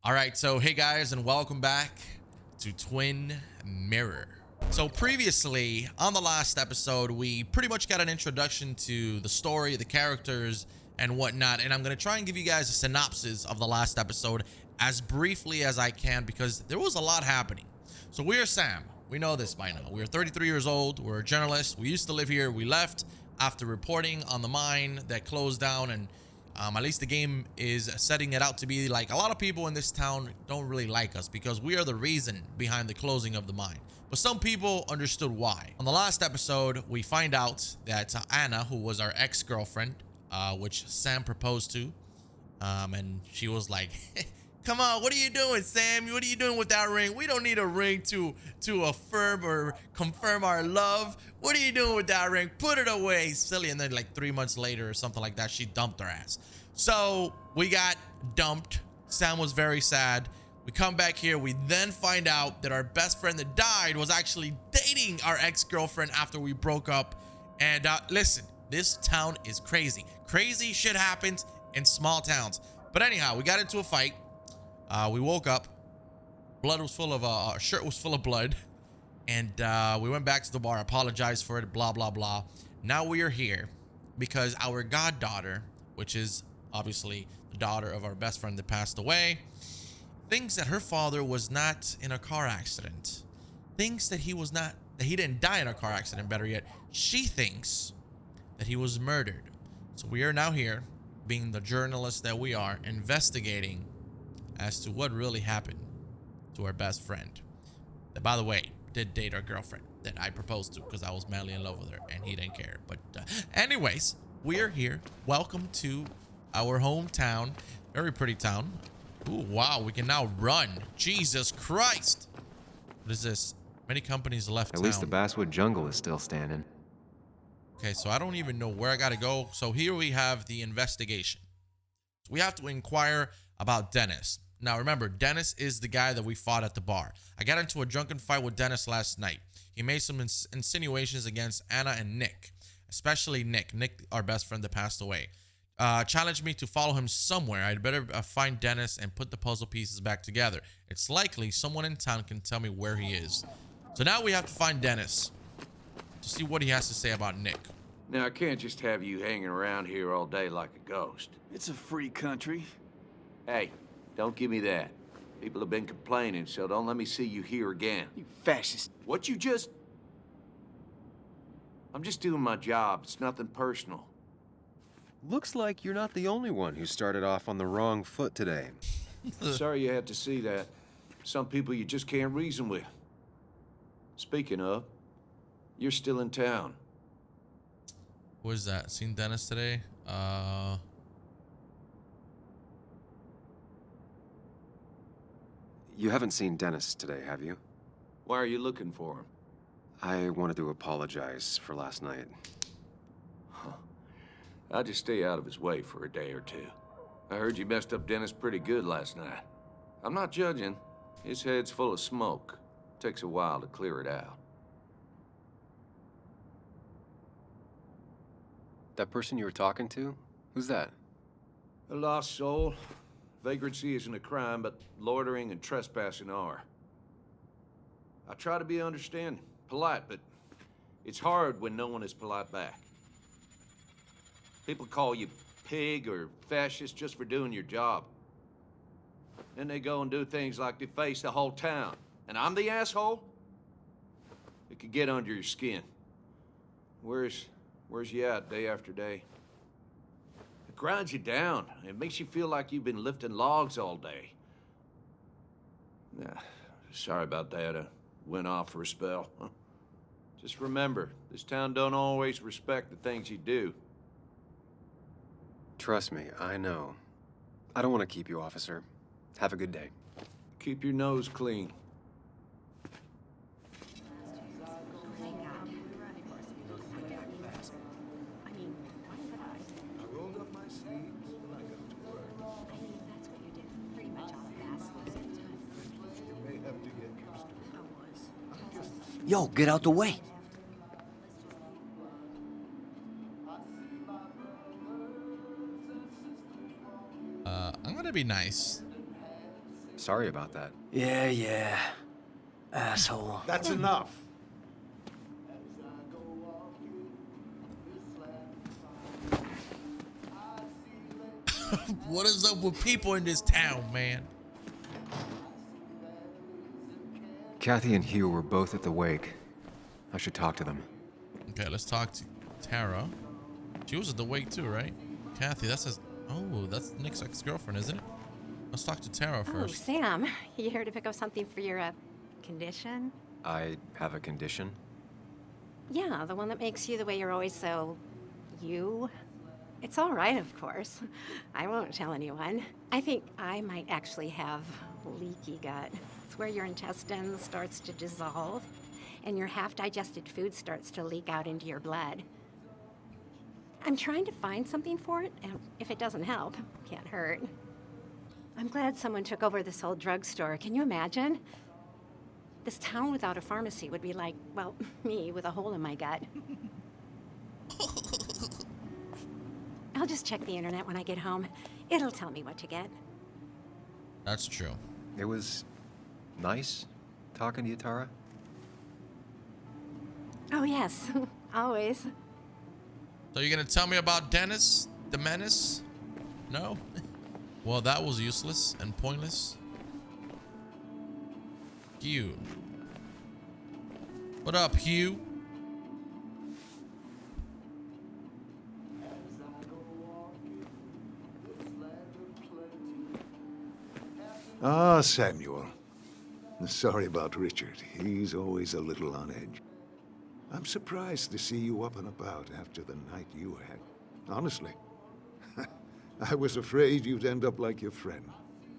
All right, so hey guys, and welcome back to Twin Mirror. So previously on the last episode, we pretty much got an introduction to the story, the characters, and whatnot. And I'm gonna try and give you guys a synopsis of the last episode as briefly as I can because there was a lot happening. So we are Sam. We know this by now. We are 33 years old. We're a journalist. We used to live here. We left after reporting on the mine that closed down, and at least the game is setting it out to be like a lot of people in this town don't really like us because we are the reason behind the closing of the mine. But some people understood why. On the last episode, we find out that Anna, who was our ex-girlfriend, which Sam proposed to, and she was like, come on, what are you doing, Sam? What are you doing with that ring? We don't need a ring to affirm or confirm our love. What are you doing with that ring? Put it away, silly. And then like 3 months later or something like that, she dumped her ass. So we got dumped. Sam was very sad. We come back here. We then find out that our best friend that died was actually dating our ex-girlfriend after we broke up. And listen, this town is crazy. Crazy shit happens in small towns. But anyhow, we got into a fight. We woke up. Blood was full of, our shirt was full of blood. And we went back to the bar, apologized for it, blah, blah, blah. Now we are here because our goddaughter, which is obviously the daughter of our best friend that passed away, thinks that her father was not in a car accident. Thinks that he didn't die in a car accident, better yet. She thinks that he was murdered. So we are now here, being the journalists that we are, investigating as to what really happened to our best friend. That, by the way, did date our girlfriend that I proposed to because I was madly in love with her and he didn't care. But anyways, we're here. Welcome to our hometown. Very pretty town. Ooh, wow, we can now run. Jesus Christ. What is this? Many companies left town. At least the Basswood jungle is still standing. Okay, so I don't even know where I gotta go. So here we have the investigation. So we have to inquire about Dennis. Now remember, Dennis is the guy that we fought at the bar. I got into a drunken fight with Dennis last night. He made some insinuations against Anna and Nick, especially Nick. Nick, our best friend that passed away. Challenged me to follow him somewhere. I'd better find Dennis and put the puzzle pieces back together. It's likely someone in town can tell me where he is. So now we have to find Dennis to see what he has to say about Nick. Now, I can't just have you hanging around here all day like a ghost. It's a free country. Hey, don't give me that. People have been complaining, so don't let me see you here again. You fascist. What you just... I'm just doing my job. It's nothing personal. Looks like you're not the only one who started off on the wrong foot today. Sorry you had to see that. Some people you just can't reason with. Speaking of, you're still in town. What is that? Seen Dennis today? You haven't seen Dennis today, have you? Why are you looking for him? I wanted to apologize for last night. I'll just stay out of his way for a day or two. I heard you messed up Dennis pretty good last night. I'm not judging. His head's full of smoke. Takes a while to clear it out. That person you were talking to? Who's that? A lost soul. Vagrancy isn't a crime, but loitering and trespassing are. I try to be understanding, polite, but it's hard when no one is polite back. People call you pig or fascist just for doing your job. Then they go and do things like deface the whole town. And I'm the asshole? It could get under your skin. Where's you at day after day? It grinds you down. It makes you feel like you've been lifting logs all day. Sorry about that. I went off for a spell. Just remember, this town don't always respect the things you do. Trust me, I know. I don't want to keep you, officer. Have a good day. Keep your nose clean. Yo, get out the way. I'm gonna be nice. Sorry about that. Yeah. Asshole. That's enough. What is up with people in this town, man? Kathy and Hugh were both at the wake. I should talk to them. Okay, let's talk to Tara. She was at the wake too, right? Kathy, that's his... Oh, that's Nick's ex-girlfriend, isn't it? Let's talk to Tara Oh, first. Sam, you here to pick up something for your condition? I have a condition. Yeah, the one that makes you the way you're always so... you? It's all right, of course. I won't tell anyone. I think I might actually have leaky gut. It's where your intestine starts to dissolve and your half-digested food starts to leak out into your blood. I'm trying to find something for it, and if it doesn't help, can't hurt. I'm glad someone took over this old drugstore. Can you imagine? This town without a pharmacy would be like, well, me with a hole in my gut. I'll just check the internet when I get home. It'll tell me what to get. That's true. It was nice talking to you, Tara. Oh, yes. Always. So you're gonna tell me about Dennis, the menace? No? Well, that was useless and pointless. Hugh. What up, Hugh? Ah, Samuel. Sorry about Richard. He's always a little on edge. I'm surprised to see you up and about after the night you had. Honestly. I was afraid you'd end up like your friend.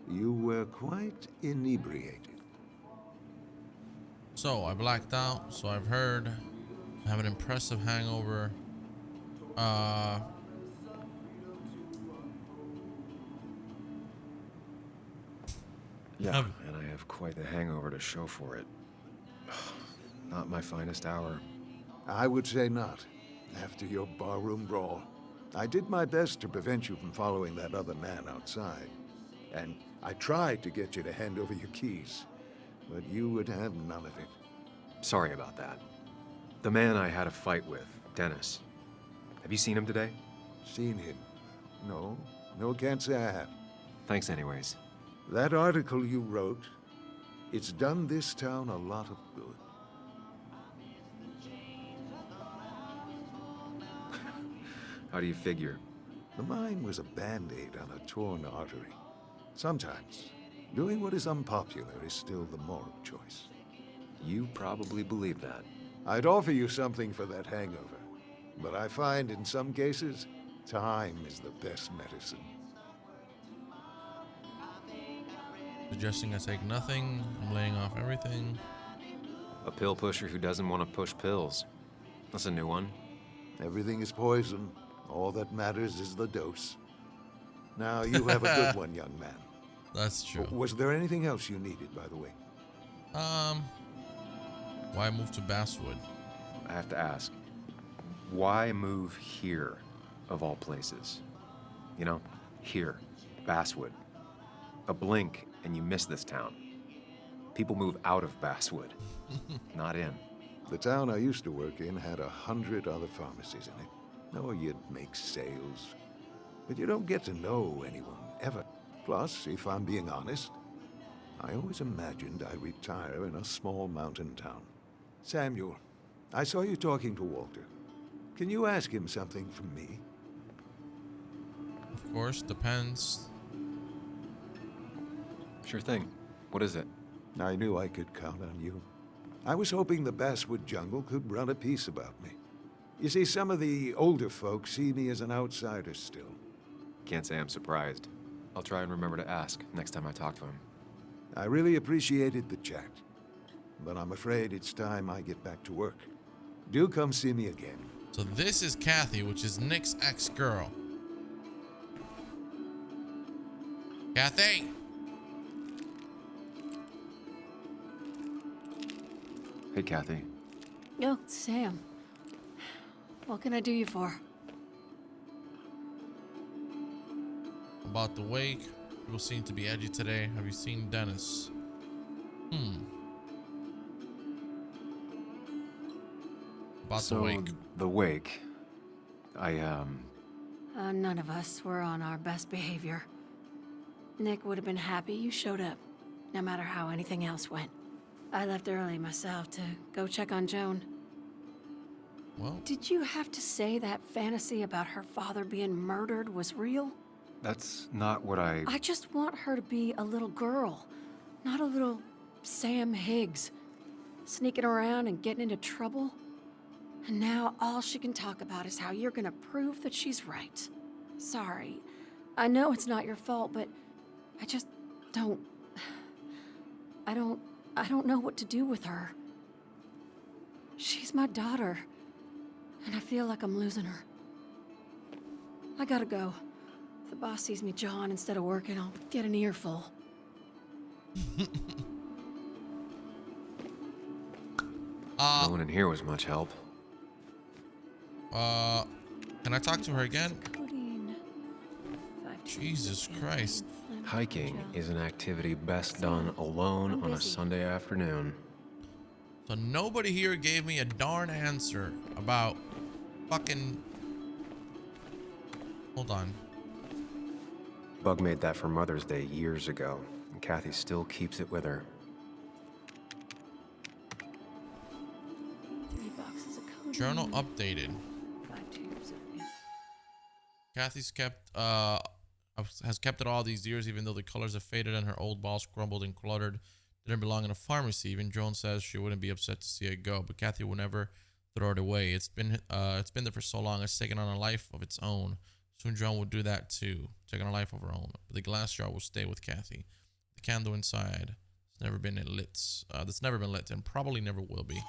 You were quite inebriated. So I blacked out, so I've heard. I have an impressive hangover. Yeah, and I have quite the hangover to show for it. Not my finest hour. I would say not. After your barroom brawl, I did my best to prevent you from following that other man outside. And I tried to get you to hand over your keys, but you would have none of it. Sorry about that. The man I had a fight with, Dennis. Have you seen him today? Seen him? No. No, can't say I have. Thanks anyways. That article you wrote, it's done this town a lot of good. How do you figure? Mine was a band-aid on a torn artery. Sometimes, doing what is unpopular is still the moral choice. You probably believe that. I'd offer you something for that hangover, but I find in some cases, time is the best medicine. Suggesting I take nothing. I'm laying off everything. A pill pusher who doesn't want to push pills. That's a new one. Everything is poison. All that matters is the dose. Now, you have a good one, young man. That's true. Was there anything else you needed, by the way? Why move to Basswood? I have to ask, why move here, of all places? You know, here, Basswood. A blink and you miss this town. People move out of Basswood, not in. The town I used to work in had 100 other pharmacies in it. Oh, you'd make sales. But you don't get to know anyone, ever. Plus, if I'm being honest, I always imagined I'd retire in a small mountain town. Samuel, I saw you talking to Walter. Can you ask him something from me? Of course, depends. Sure thing. What is it? I knew I could count on you. I was hoping the Basswood jungle could run a piece about me. You see, some of the older folks see me as an outsider still. Can't say I'm surprised. I'll try and remember to ask next time I talk to him. I really appreciated the chat, but I'm afraid it's time I get back to work. Do come see me again. So this is Kathy, which is Nick's ex-girl. Kathy! Hey, Kathy. Oh, Sam. What can I do you for? About the wake. People seem to be edgy today. Have you seen Dennis? About the So, wake. the wake. None of us were on our best behavior. Nick would have been happy you showed up, no matter how anything else went. I left early myself to go check on Joan. Well, Did you have to say that fantasy about her father being murdered was real? That's not what I just want her to be a little girl, not a little Sam Higgs, sneaking around and getting into trouble. And now all she can talk about is how you're gonna prove that she's right. Sorry. I know it's not your fault, but I just don't... I don't know what to do with her. She's my daughter, and I feel like I'm losing her. I gotta go. If the boss sees me jawing instead of working, I'll get an earful. no one in here was much help. Can I talk to her again? Codeine. Jesus Christ. Hiking is an activity best done alone on a Sunday afternoon. So nobody here gave me a darn answer about fucking... Hold on. Bug made that for Mother's Day years ago, and Kathy still keeps it with her. 3 boxes of codeine. Journal updated. 5 tubes of... Kathy's has kept it all these years, even though the colors have faded and her old balls crumbled and cluttered. Didn't belong in a pharmacy. Even Joan says she wouldn't be upset to see it go, but Kathy will never throw it away. It's been there for so long. It's taken on a life of its own. Soon Joan will do that too, taking a life of her own. But the glass jar will stay with Kathy. The candle inside has never been lit. That's never been lit and probably never will be.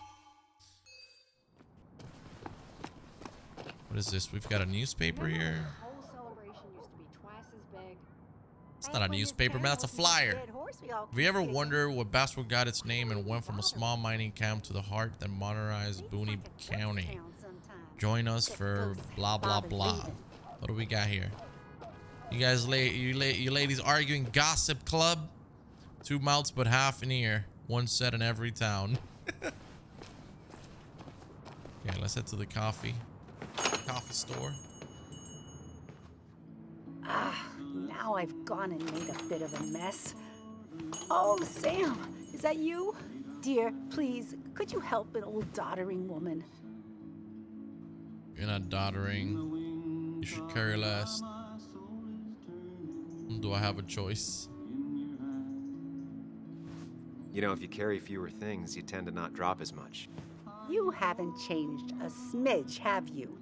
What is this? We've got a newspaper here. It's not a newspaper, man. That's a flyer. Have you ever wondered what Basswood got its name and went from a small mining camp to the heart that modernized Boone County? Join us for blah blah blah. What do we got here? You guys, you ladies arguing gossip club? 2 mouths but half an ear. One set in every town. Okay, let's head to the coffee store. Now I've gone and made a bit of a mess. Oh, Sam, is that you? Dear, please, could you help an old doddering woman? You're not doddering. You should carry last. Do I have a choice? You know, if you carry fewer things, you tend to not drop as much. You haven't changed a smidge, have you?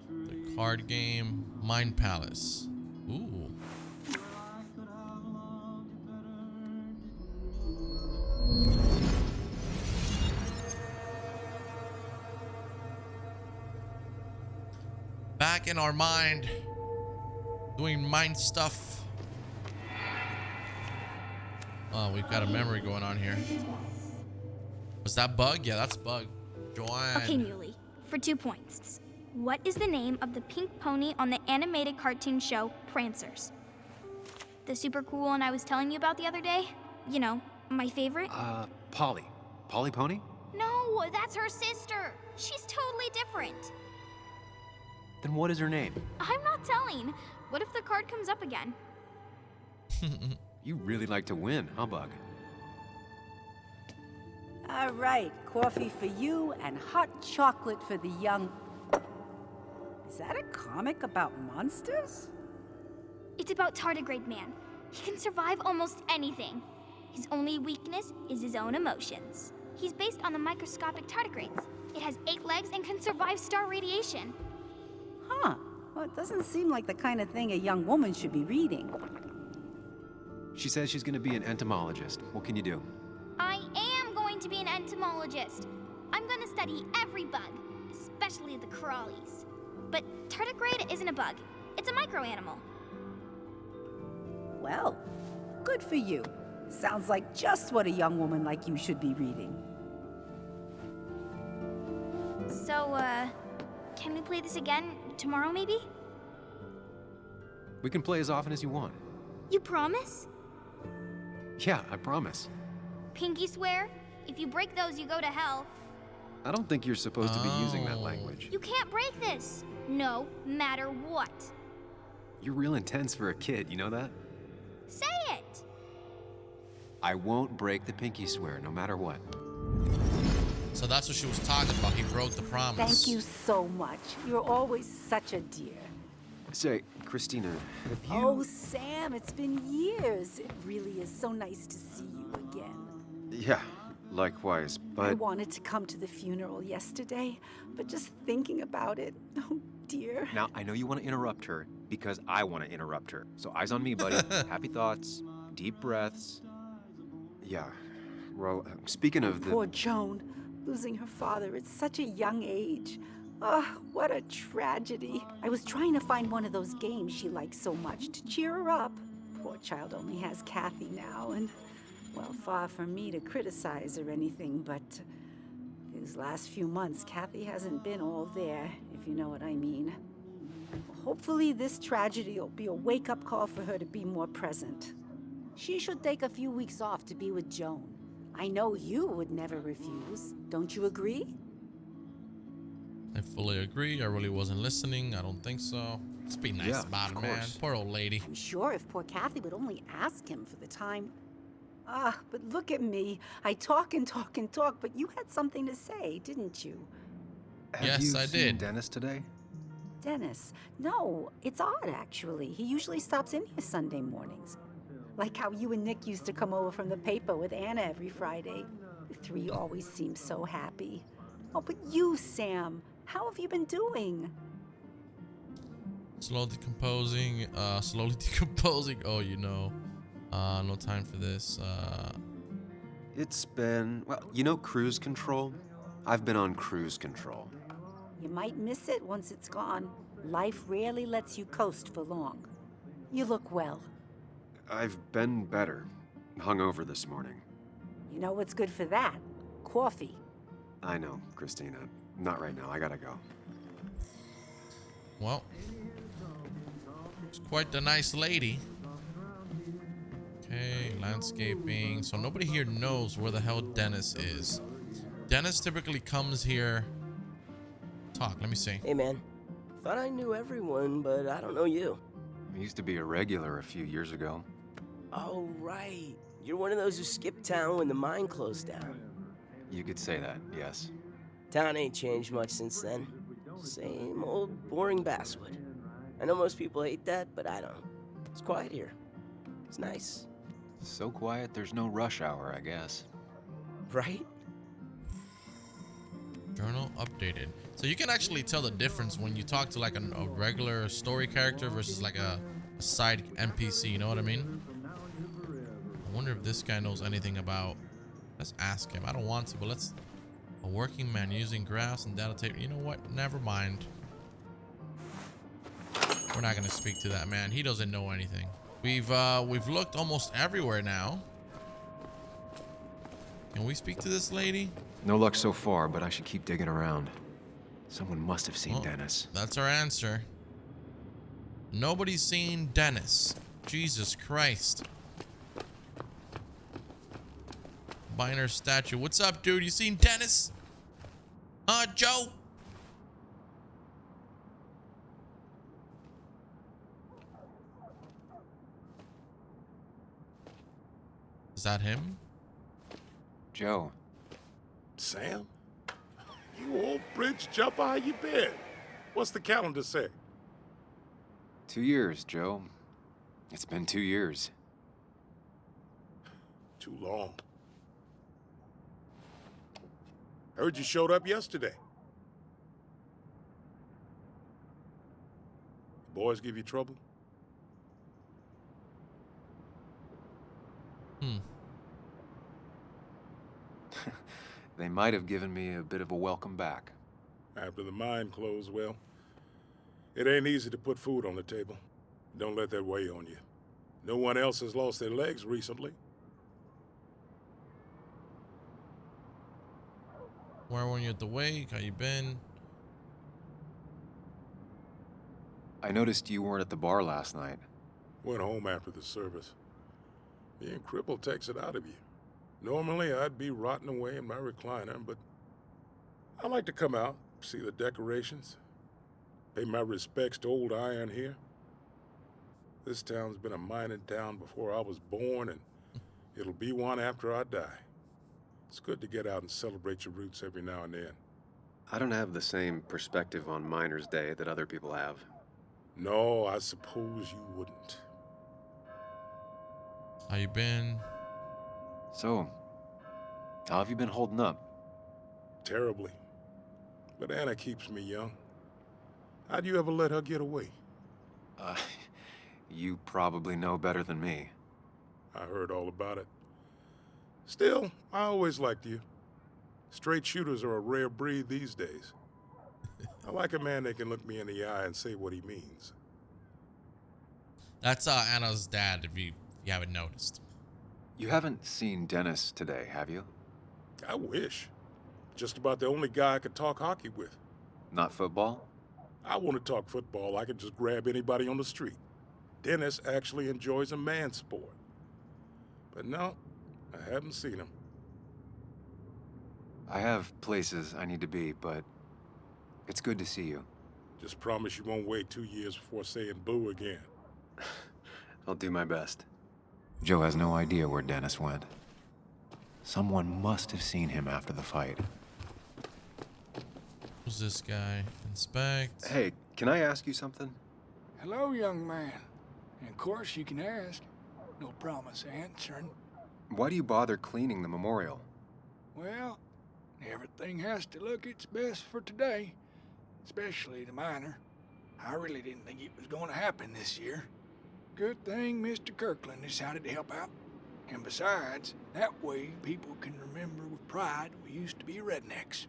The card game, Mind Palace. Ooh. Back in our mind, doing mind stuff. Oh, we've got a memory going on here. Was that Bug? Yeah, that's Bug. Joanne. Okay, Muley, for 2 points. What is the name of the pink pony on the animated cartoon show Prancers? The super cool one I was telling you about the other day? You know, my favorite? Polly. Polly Pony? No, that's her sister. She's totally different. Then what is her name? I'm not telling. What if the card comes up again? You really like to win, huh, Bug? All right, coffee for you and hot chocolate for the young... Is that a comic about monsters? It's about Tardigrade Man. He can survive almost anything. His only weakness is his own emotions. He's based on the microscopic tardigrades. It has 8 legs and can survive star radiation. Huh. Well, it doesn't seem like the kind of thing a young woman should be reading. She says she's going to be an entomologist. What can you do? I am going to be an entomologist. I'm going to study every bug, especially the crawlies. But tardigrade isn't a bug. It's a microanimal. Well, good for you. Sounds like just what a young woman like you should be reading. So, can we play this again Tomorrow, maybe? We can play as often as you want. You promise? Yeah, I promise. Pinky swear? If you break those, you go to hell. I don't think you're supposed to be using that language. You can't break this. No matter what. You're real intense for a kid, you know that? Say it. I won't break the pinky swear, no matter what. So that's what she was talking about. He broke the promise. Thank you so much. You're always such a dear. Say, Christina, have you... Oh, Sam, it's been years. It really is so nice to see you again. Yeah, likewise, but... I wanted to come to the funeral yesterday, but just thinking about it, oh dear. Now, I know you want to interrupt her because I want to interrupt her. So eyes on me, buddy. Happy thoughts, deep breaths. Yeah, well, speaking of the... Poor Joan, losing her father at such a young age. Ah, what a tragedy. I was trying to find one of those games she likes so much to cheer her up. Poor child only has Kathy now, and, well, far from me to criticize or anything, but these last few months, Kathy hasn't been all there, if you know what I mean. Hopefully this tragedy will be a wake-up call for her to be more present. She should take a few weeks off to be with Joan. I know you would never refuse. Don't you agree? I fully agree. I really wasn't listening. I don't think so. Just be nice about it, man. Poor old lady. I'm sure if poor Kathy would only ask him for the time. Ah, but look at me. I talk and talk and talk, but you had something to say, didn't you? Yes, I did. Dennis today? Dennis? No, it's odd, actually. He usually stops in here Sunday mornings. Like how you and Nick used to come over from the paper with Anna every Friday. The three always seem so happy. Oh, but you, Sam, how have you been doing? Slowly decomposing. Oh, you know. No time for this. It's been, well, you know cruise control? I've been on cruise control. You might miss it once it's gone. Life rarely lets you coast for long. You look well. I've been better. Hungover this morning. You know what's good for that? Coffee. I know, Christina. Not right now. I gotta go. Well, it's quite the nice lady. Okay, landscaping. So nobody here knows where the hell Dennis is. Dennis typically comes here. Talk, let me see. Hey, man. Thought I knew everyone, but I don't know you. I used to be a regular a few years ago. Oh, right. You're one of those who skipped town when the mine closed down. You could say that, yes. Town ain't changed much since then. Same old boring Basswood. I know most people hate that, but I don't. It's quiet here. It's nice. So quiet, there's no rush hour, I guess. Right? Journal updated. So you can actually tell the difference when you talk to like a regular story character versus like a side NPC, you know what I mean? I wonder if this guy knows anything about... Let's ask him. I don't want to, but let's... A working man using graphs and data tape. You know what? Never mind. We're not going to speak to that man. He doesn't know anything. We've looked almost everywhere now. Can we speak to this lady? No luck so far, but I should keep digging around. Someone must have seen Dennis. That's our answer. Nobody's seen Dennis. Jesus Christ. Biner statue. What's up, dude? You seen Dennis? Joe? Is that him? Joe. Sam? You old bridge jumper, how you been? What's the calendar say? 2 years, Joe. It's been 2 years. Too long. Heard you showed up yesterday. Boys give you trouble? They might have given me a bit of a welcome back. After the mine closed, well, it ain't easy to put food on the table. Don't let that weigh on you. No one else has lost their legs recently. Where were you at the wake? How you been? I noticed you weren't at the bar last night. Went home after the service. Being crippled takes it out of you. Normally, I'd be rotting away in my recliner, but I like to come out, see the decorations, pay my respects to old Iron here. This town's been a mining town before I was born, and it'll be one after I die. It's good to get out and celebrate your roots every now and then. I don't have the same perspective on Miners' Day that other people have. No, I suppose you wouldn't. How you been? So, how have you been holding up? Terribly. But Anna keeps me young. How'd you ever let her get away? You probably know better than me. I heard all about it. Still, I always liked you. Straight shooters are a rare breed these days. I like a man that can look me in the eye and say what he means. That's Anna's dad, if you haven't noticed. You haven't seen Dennis today, have you? I wish. Just about the only guy I could talk hockey with. Not football? I want to talk football. I could just grab anybody on the street. Dennis actually enjoys a man's sport. But no, I haven't seen him. I have places I need to be, but it's good to see you. Just promise you won't wait 2 years before saying boo again. I'll do my best. Joe has no idea where Dennis went. Someone must have seen him after the fight. Who's this guy? Inspect. Hey, can I ask you something? Hello, young man. And of course you can ask. No promise answering. Why do you bother cleaning the memorial? Well, everything has to look its best for today. Especially the miner. I really didn't think it was going to happen this year. Good thing Mr. Kirkland decided to help out. And besides, that way people can remember with pride we used to be rednecks.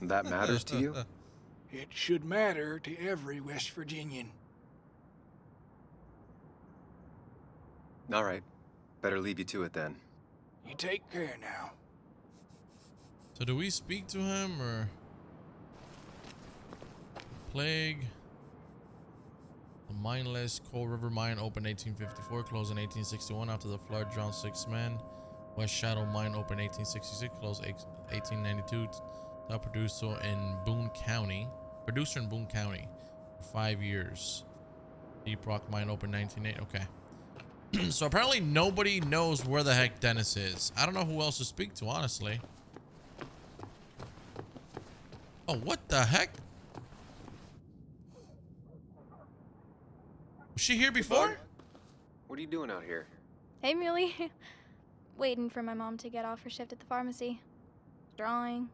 That matters to you? It should matter to every West Virginian. All right. Better leave you to it then. You take care now. So do we speak to him or plague? The mineless Coal River Mine opened 1854, closed in 1861 after the flood drowned 6 men. West Shadow Mine opened 1866, closed 1892. Top producer in Boone County. Producer in Boone County for 5 years. Deep Rock Mine opened 1908. Okay. So apparently nobody knows where the heck Dennis is. I don't know who else to speak to, honestly. Oh, what the heck? Was she here before? What are you doing out here? Hey, Muley. Waiting for my mom to get off her shift at the pharmacy. Drawing.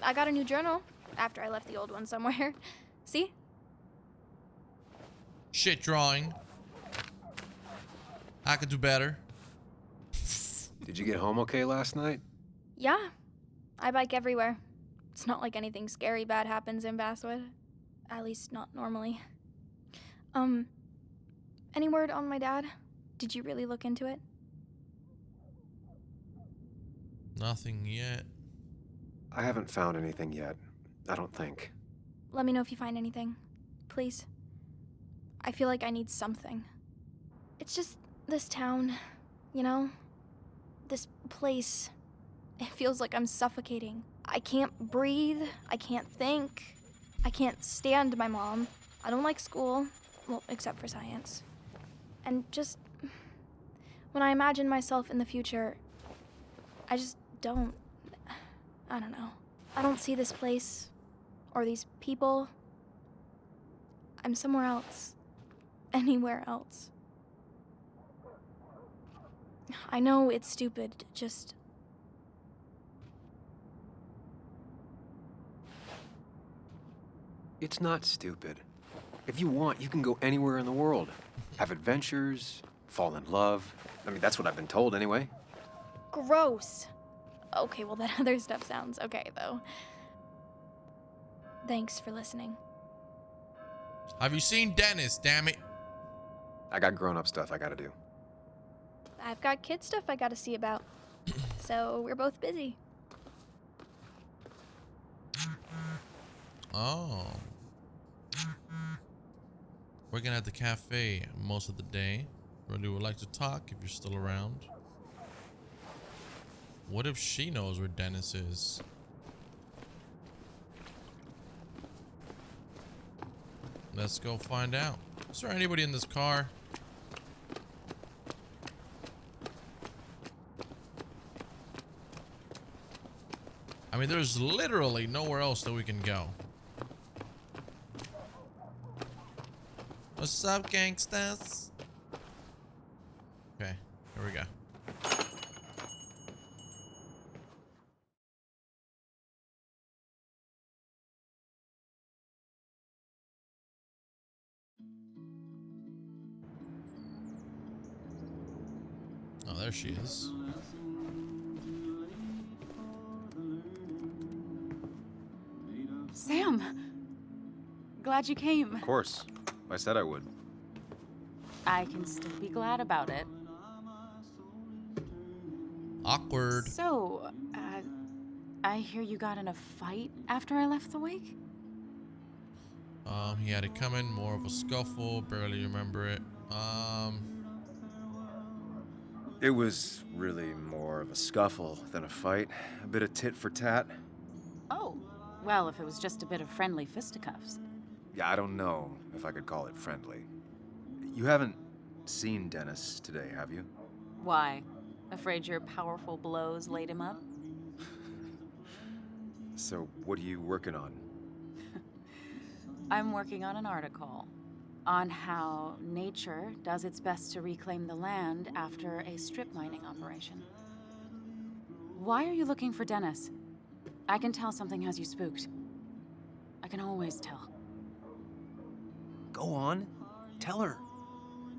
I got a new journal after I left the old one somewhere. See? Shit drawing. I could do better. Did you get home okay last night? Yeah. I bike everywhere. It's not like anything scary bad happens in Basswood. At least not normally. Any word on my dad? Did you really look into it? Nothing yet. I haven't found anything yet. I don't think. Let me know if you find anything. Please. I feel like I need something. It's just this town, you know? This place. It feels like I'm suffocating. I can't breathe. I can't think. I can't stand my mom. I don't like school. Well, except for science. And just... when I imagine myself in the future, I just don't... I don't know. I don't see this place. Or these people. I'm somewhere else. Anywhere else. I know it's stupid, just... It's not stupid. If you want, you can go anywhere in the world. Have adventures, fall in love. I mean, that's what I've been told anyway. Gross. Okay, well, that other stuff sounds okay, though. Thanks for listening. Have you seen Dennis, damn it? I got grown-up stuff I gotta do. I've got kid stuff I gotta see about. So we're both busy. Oh. Working at the cafe most of the day. Really would like to talk if you're still around. What if she knows where Dennis is? Let's go find out. Is there anybody in this car? I mean, there's literally nowhere else that we can go. What's up, gangsters? Okay, here we go. Oh, there she is. Sam! Glad you came. Of course. I said I would. I can still be glad about it. Awkward. So, I hear you got in a fight after I left the wake? He had it coming, more of a scuffle, barely remember it. It was really more of a scuffle than a fight. A bit of tit for tat. Oh, well, if it was just a bit of friendly fisticuffs. Yeah, I don't know if I could call it friendly. You haven't seen Dennis today, have you? Why? Afraid your powerful blows laid him up? So, what are you working on? I'm working on an article on how nature does its best to reclaim the land after a strip mining operation. Why are you looking for Dennis? I can tell something has you spooked. I can always tell. Go on. Tell her.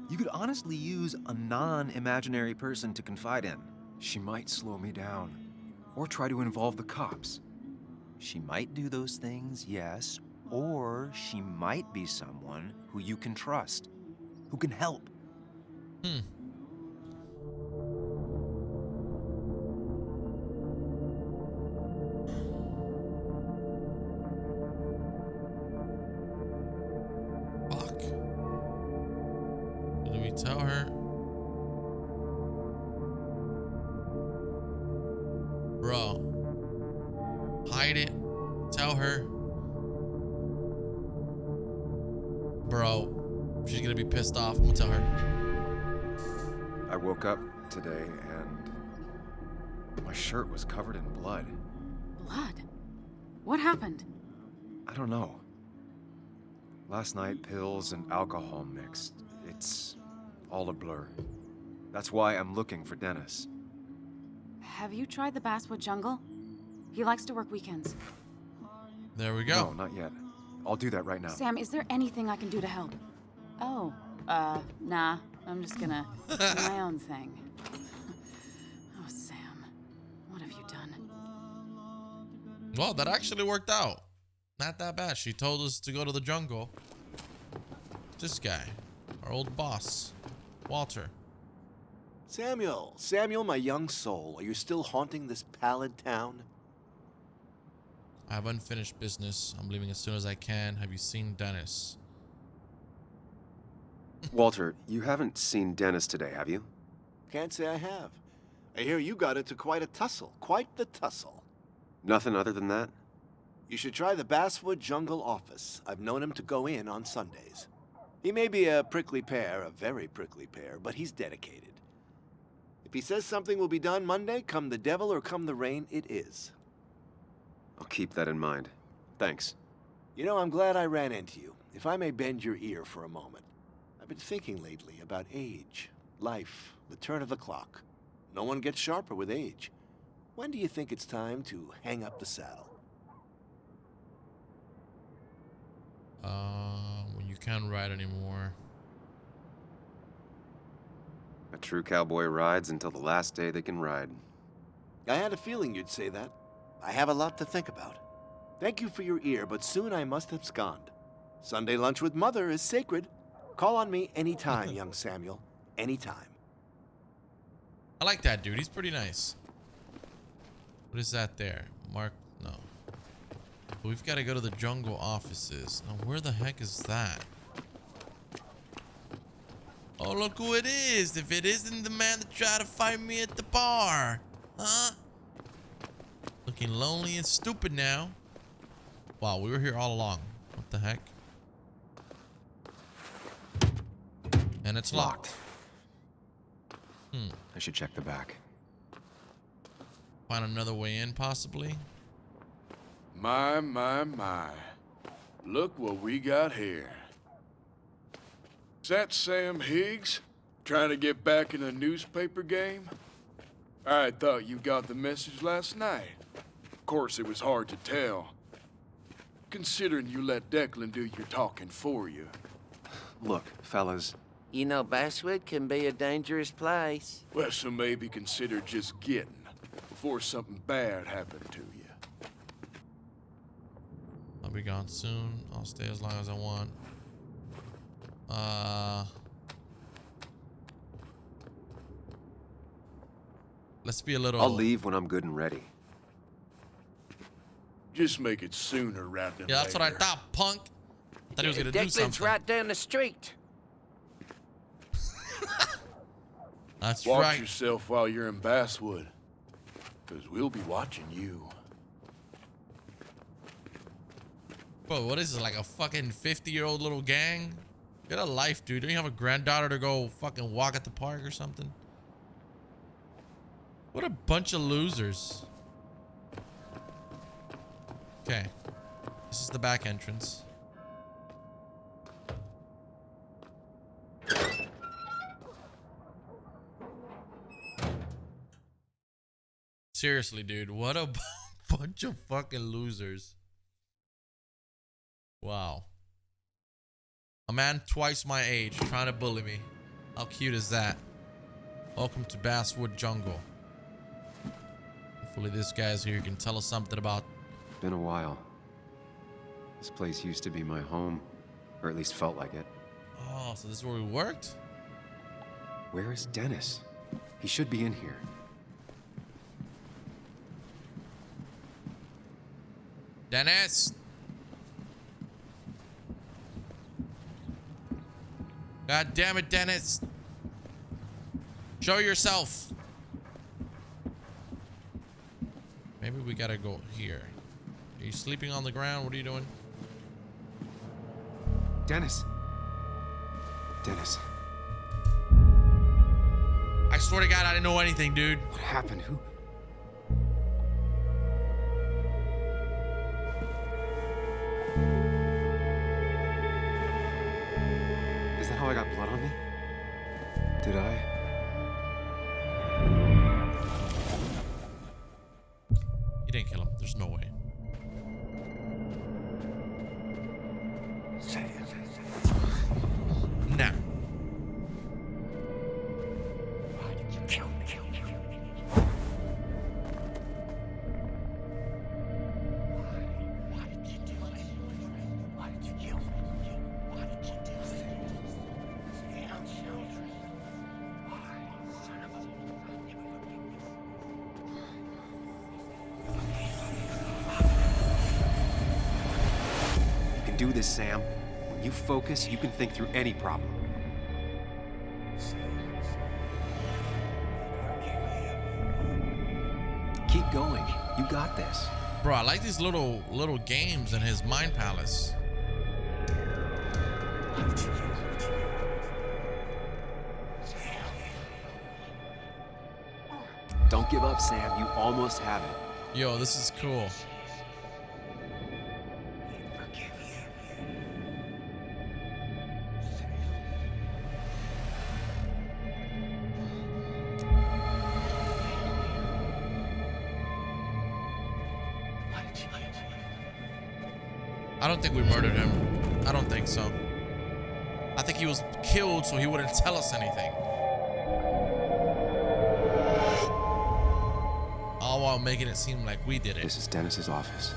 You could honestly use a non-imaginary person to confide in. She might slow me down. Or try to involve the cops. She might do those things, yes. Or she might be someone who you can trust. Who can help. Fuck. Did we tell her? Bro. Hide it. Tell her. Bro. She's gonna be pissed off. I'm gonna tell her. I woke up today and my shirt was covered in blood. Blood? What happened? I don't know. Last night, pills and alcohol mixed. It's all a blur. That's why I'm looking for Dennis. Have you tried the Basswood jungle? He likes to work weekends. There we go. No, not yet. I'll do that right now. Sam, is there anything I can do to help? Oh, nah. I'm just gonna do my own thing. Oh, Sam. What have you done? Well, that actually worked out. Not that bad. She told us to go to the jungle. This guy. Our old boss. Walter. Samuel, my young soul, are you still haunting this pallid town? I have unfinished business. I'm leaving as soon as I can. Have you seen Dennis? Walter, you haven't seen Dennis today, have you? Can't say I have. I hear you got into quite a tussle. Quite the tussle. Nothing other than that? You should try the Basswood Jungle office. I've known him to go in on Sundays. He may be a prickly pear, a very prickly pear, but he's dedicated. If he says something will be done Monday, come the devil or come the rain, it is. I'll keep that in mind. Thanks. You know, I'm glad I ran into you. If I may bend your ear for a moment. I've been thinking lately about age, life, the turn of the clock. No one gets sharper with age. When do you think it's time to hang up the saddle? When you can't ride anymore. A true cowboy rides until the last day they can ride. I had a feeling you'd say that. I have a lot to think about. Thank you for your ear, but soon I must abscond. Sunday lunch with Mother is sacred. Call on me anytime, young Samuel. Anytime. I like that dude. He's pretty nice. What is that there? Mark? No. But we've got to go to the jungle offices. Now, where the heck is that? Oh, look who it is. If it isn't the man that tried to fight me at the bar. Huh? Looking lonely and stupid now. Wow, we were here all along. What the heck? And it's locked. I should check the back. Find another way in, possibly. My. Look what we got here. Is that Sam Higgs? Trying to get back in the newspaper game? I thought you got the message last night. Of course, it was hard to tell, considering you let Declan do your talking for you. Look, fellas. You know, Basswood can be a dangerous place. Well, so maybe consider just getting before something bad happened to you. I'll be gone soon. I'll stay as long as I want. Let's be a little... I'll leave when I'm good and ready. Just make it sooner rather than Yeah, that's later. what I thought, punk. Thought he was gonna do Declan's something. right down the street. That's Watch right. yourself while you're in Basswood, because we'll be watching you. Bro, what is this, like a fucking 50-year-old little gang? Get a life, dude. Don't you have a granddaughter to go fucking walk at the park or something? What a bunch of losers. Okay. This is the back entrance. Seriously, dude. What a bunch of fucking losers. Wow. A man twice my age trying to bully me. How cute is that? Welcome to Basswood Jungle. Hopefully this guy's here can tell us something about... Been a while. This place used to be my home, or at least felt like it. Oh, so this is where we worked? Where is Dennis? He should be in here. Dennis! God damn it, Dennis! Show yourself! Maybe we gotta go here. Are you sleeping on the ground? What are you doing? Dennis! Dennis. I swear to God, I didn't know anything, dude. What happened? Who? Is that how I got blood on me? Did I? You didn't kill him. There's no way. Nah. Why did you kill me? Why did you do it? Why did you kill me? Why did you do it? Damn children. Why, son of a... I'll never forgive you. You can do this, Sam. When you focus, you can think through any problem. Keep going. You got this. Bro, I like these little games in his mind palace. Don't give up, Sam. You almost have it. Yo, this is cool. I don't think we murdered him. I don't think so. I think he was killed so he wouldn't tell us anything. All while making it seem like we did it. This is Dennis's office.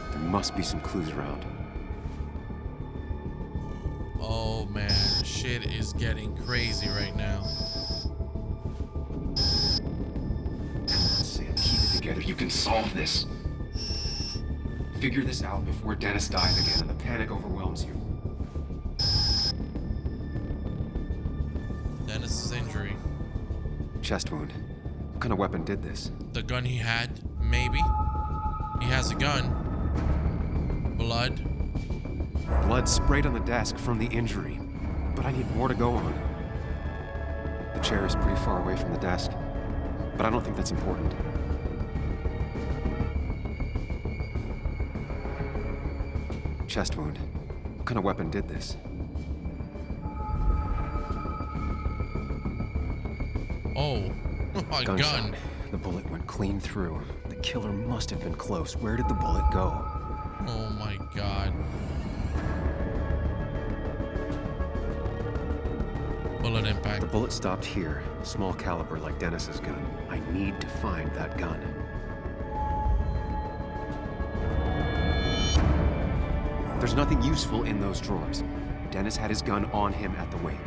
There must be some clues around. Oh man, shit is getting crazy right now. Come on, Sam, keep it together. You can solve this. Figure this out before Dennis dies again and the panic overwhelms you. Dennis's injury. Chest wound. What kind of weapon did this? The gun he had, maybe. He has a gun. Blood. Blood sprayed on the desk from the injury. But I need more to go on. The chair is pretty far away from the desk, but I don't think that's important. Chest wound. What kind of weapon did this? Oh, a Gunshot. gun. The bullet went clean through. The killer must have been close. Where did the bullet go? Oh my god. Bullet impact. The bullet stopped here. Small caliber like Dennis's gun. I need to find that gun. There's nothing useful in those drawers. Dennis had his gun on him at the wake.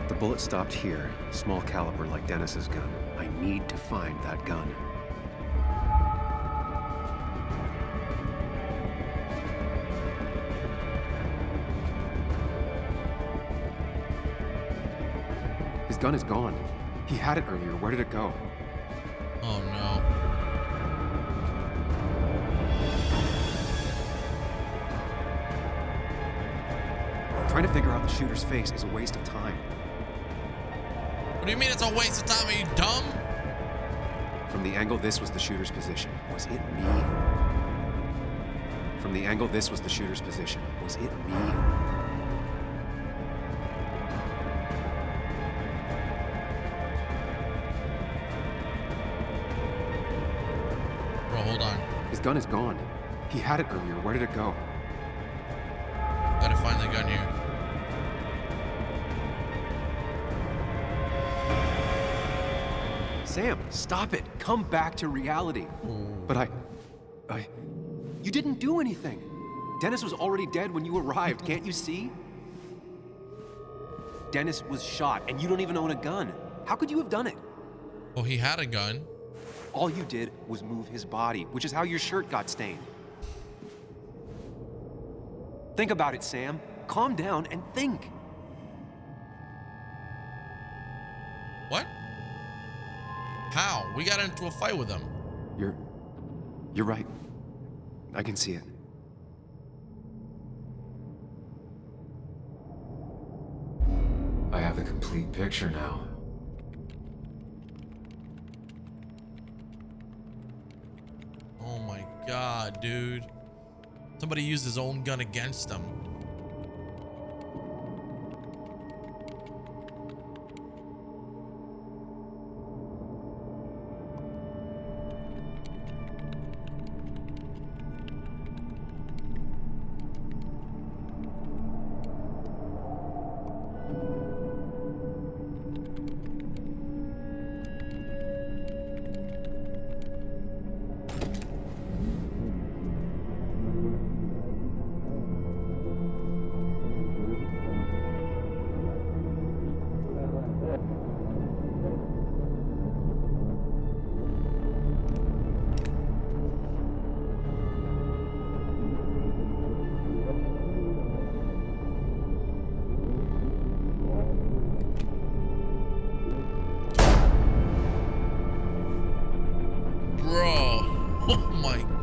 The bullet stopped here. Small caliber like Dennis's gun. I need to find that gun. His gun is gone. He had it earlier. Where did it go? Oh no. Trying to figure out the shooter's face is a waste of time. What do you mean it's a waste of time? Are you dumb? From the angle this was the shooter's position. Was it me? From the angle this was the shooter's position. Was it me? Bro, hold on. His gun is gone. He had it earlier. Where did it go? Gotta find the gun here. Sam, stop it. Come back to reality. But you didn't do anything. Dennis was already dead when you arrived. Can't you see? Dennis was shot, and you don't even own a gun. How could you have done it? Well, he had a gun. All you did was move his body, which is how your shirt got stained. Think about it, Sam. Calm down and think. What? How? We got into a fight with him. You're right. I can see it. I have the complete picture now. Oh my god, dude. Somebody used his own gun against him.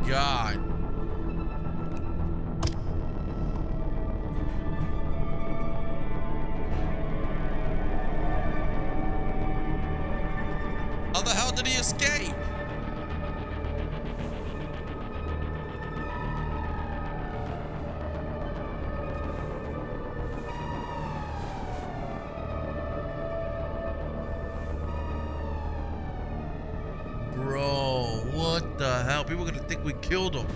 God. How the hell did he escape? Bro, what the hell? People are gonna think we killed him.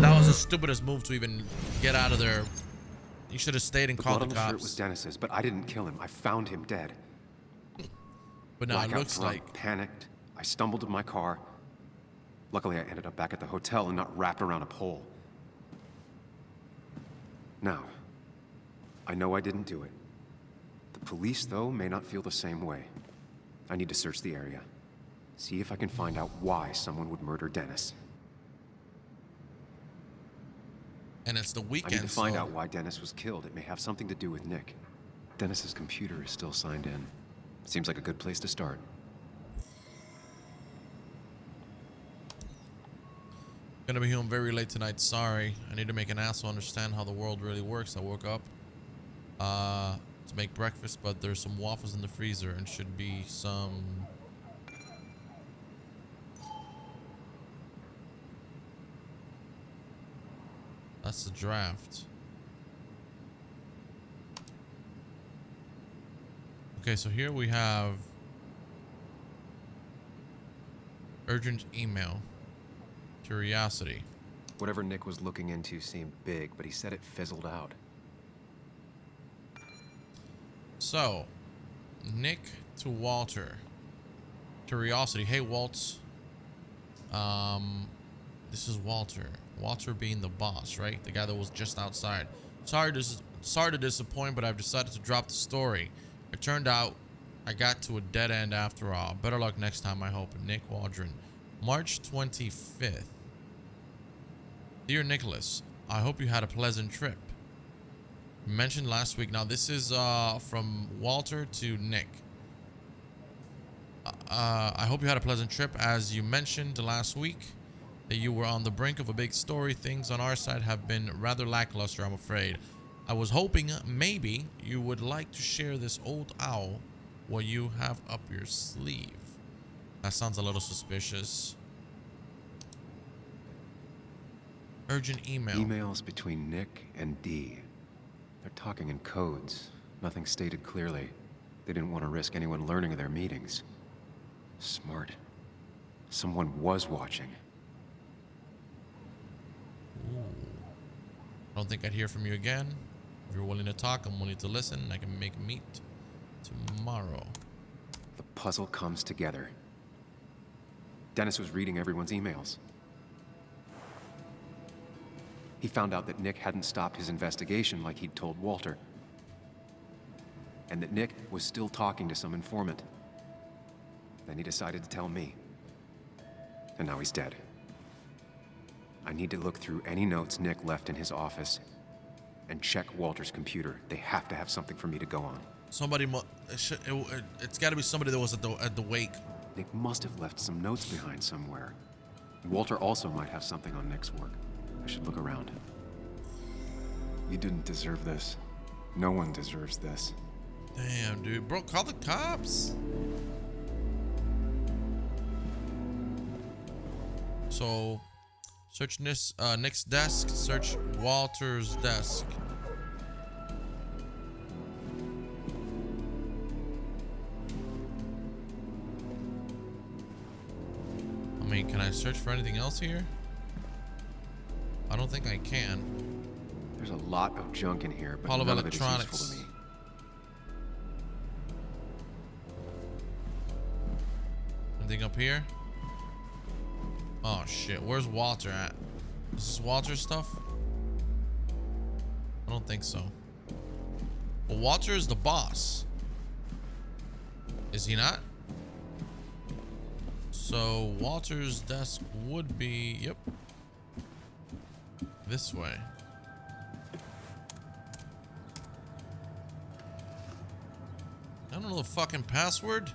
That was the stupidest move to even get out of there. You should have stayed and called the blood on the shirt was cops. Dennis's, but I didn't kill him. I found him dead. But now it Blackout looks drunk, like panicked. I stumbled to my car. Luckily, I ended up back at the hotel and not wrapped around a pole. Now, I know I didn't do it. The police, though, may not feel the same way. I need to search the area. See if I can find out why someone would murder Dennis. And it's the weekend. I need to find so... out why Dennis was killed. It may have something to do with Nick. Dennis's computer is still signed in. Seems like a good place to start. Gonna be home very late tonight. Sorry. I need to make an asshole understand how the world really works. I woke up to make breakfast, but there's some waffles in the freezer and should be some... That's the draft. Okay, so here we have urgent email. Curiosity. Whatever Nick was looking into seemed big, but he said it fizzled out. So, Nick to Walter. Curiosity. Hey, Waltz. This is Walter. Walter being the boss, right? The guy that was just outside. Sorry to disappoint, but I've decided to drop the story. It turned out I got to a dead end after all. Better luck next time, I hope. Nick Waldron. March 25th. Dear Nicholas, I hope you had a pleasant trip. You mentioned last week. Now this is from Walter to Nick. I hope you had a pleasant trip. As you mentioned last week that you were on the brink of a big story. Things on our side have been rather lackluster, I'm afraid. I was hoping maybe you would like to share this old owl what you have up your sleeve. That sounds a little suspicious. Urgent email. Emails between Nick and Dee. They're talking in codes. Nothing stated clearly. They didn't want to risk anyone learning of their meetings. Smart. Someone was watching. Ooh. I don't think I'd hear from you again. If you're willing to talk, I'm willing to listen. I can make a meet tomorrow. The puzzle comes together. Dennis was reading everyone's emails. He found out that Nick hadn't stopped his investigation like he'd told Walter. And that Nick was still talking to some informant. Then he decided to tell me. And now he's dead. I need to look through any notes Nick left in his office and check Walter's computer. They have to have something for me to go on. Somebody, it's got to be somebody that was at the wake. Nick must have left some notes behind somewhere. Walter also might have something on Nick's work. I should look around. You didn't deserve this. No one deserves this. Damn, dude. Bro, call the cops. So, search Nick's desk. Search Walter's desk. I mean, can I search for anything else here? I don't think I can. There's a lot of junk in here, but Hall of none of it is Electronics. useful to me. Anything up here? Oh shit, where's Walter at? Is this Walter's stuff? I don't think so. Well, Walter is the boss. Is he not? So Walter's desk would be, yep, this way. I don't know the fucking password.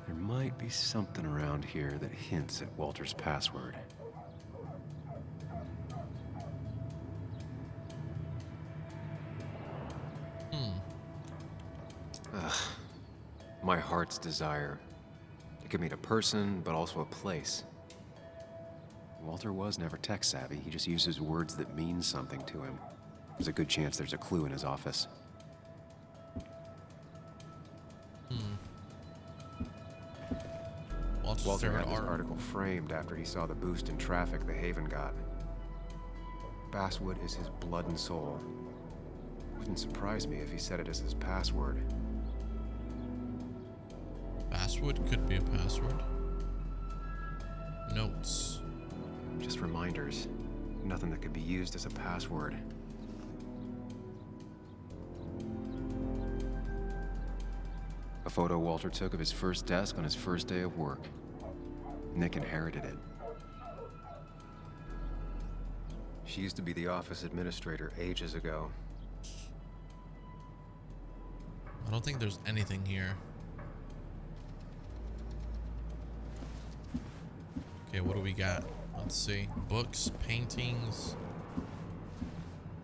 There might be something around here that hints at Walter's password. Ugh. My heart's desire. It could mean a person, but also a place. Walter was never tech savvy. He just uses words that mean something to him. There's a good chance there's a clue in his office. Walter had this article framed after he saw the boost in traffic the Haven got. Basswood is his blood and soul. Wouldn't surprise me if he said it as his password. Basswood could be a password. Notes. Just reminders. Nothing that could be used as a password. A photo Walter took of his first desk on his first day of work. Nick inherited it. She used to be the office administrator ages ago. I don't think there's anything here. Okay, what do we got? Let's see. Books, paintings.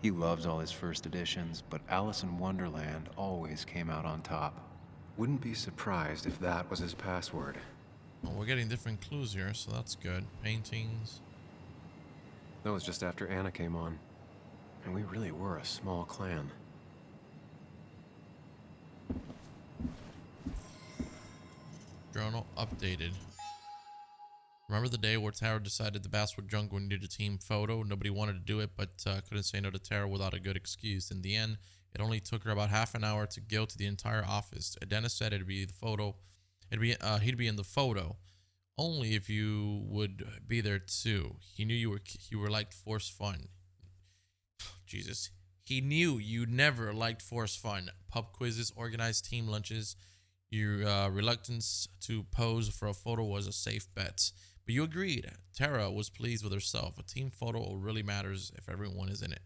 He loves all his first editions, but Alice in Wonderland always came out on top. Wouldn't be surprised if that was his password. Well, we're getting different clues here, so that's good. Paintings. That was just after Anna came on. And we really were a small clan. Journal updated. Remember the day where Tara decided the Basswood Jungle needed a team photo? Nobody wanted to do it, but couldn't say no to Tara without a good excuse. In the end, it only took her about half an hour to go to the entire office. Dennis said it'd be the photo. He'd be in the photo only if you would be there too. He knew you were liked forced fun. Jesus. He knew you never liked forced fun. Pub quizzes, organized team lunches. Your reluctance to pose for a photo was a safe bet. But you agreed. Tara was pleased with herself. A team photo really matters if everyone is in it.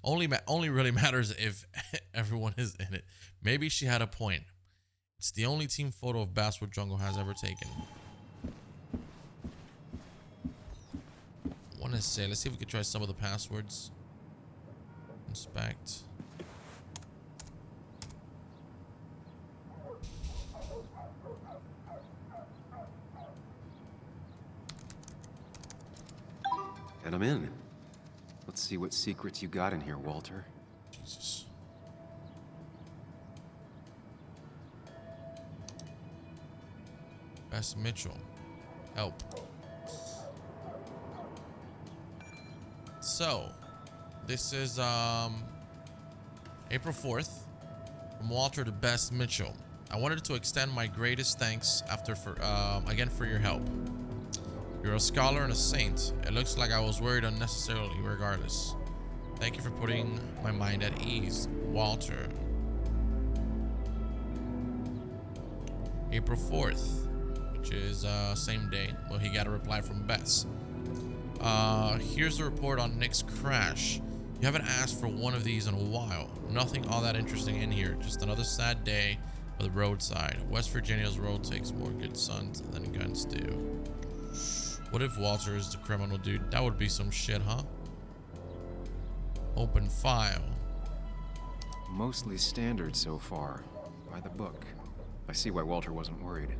Only really matters if everyone is in it. Maybe she had a point. It's the only team photo of Basswood Jungle has ever taken. What did I say? Let's see if we can try some of the passwords. Inspect. And I'm in. Let's see what secrets you got in here, Walter. Jesus. Bess Mitchell. Help. So, this is April 4th from Walter to Bess Mitchell. I wanted to extend my greatest thanks again for your help. You're a scholar and a saint. It looks like I was worried unnecessarily regardless. Thank you for putting my mind at ease, Walter. April 4th, which is same day. Well, he got a reply from Bess. Here's the report on Nick's crash. You haven't asked for one of these in a while. Nothing all that interesting in here. Just another sad day for the roadside. West Virginia's road takes more good sons than guns do. What if Walter is the criminal dude? That would be some shit, huh? Open file. Mostly standard so far. By the book. I see why Walter wasn't worried.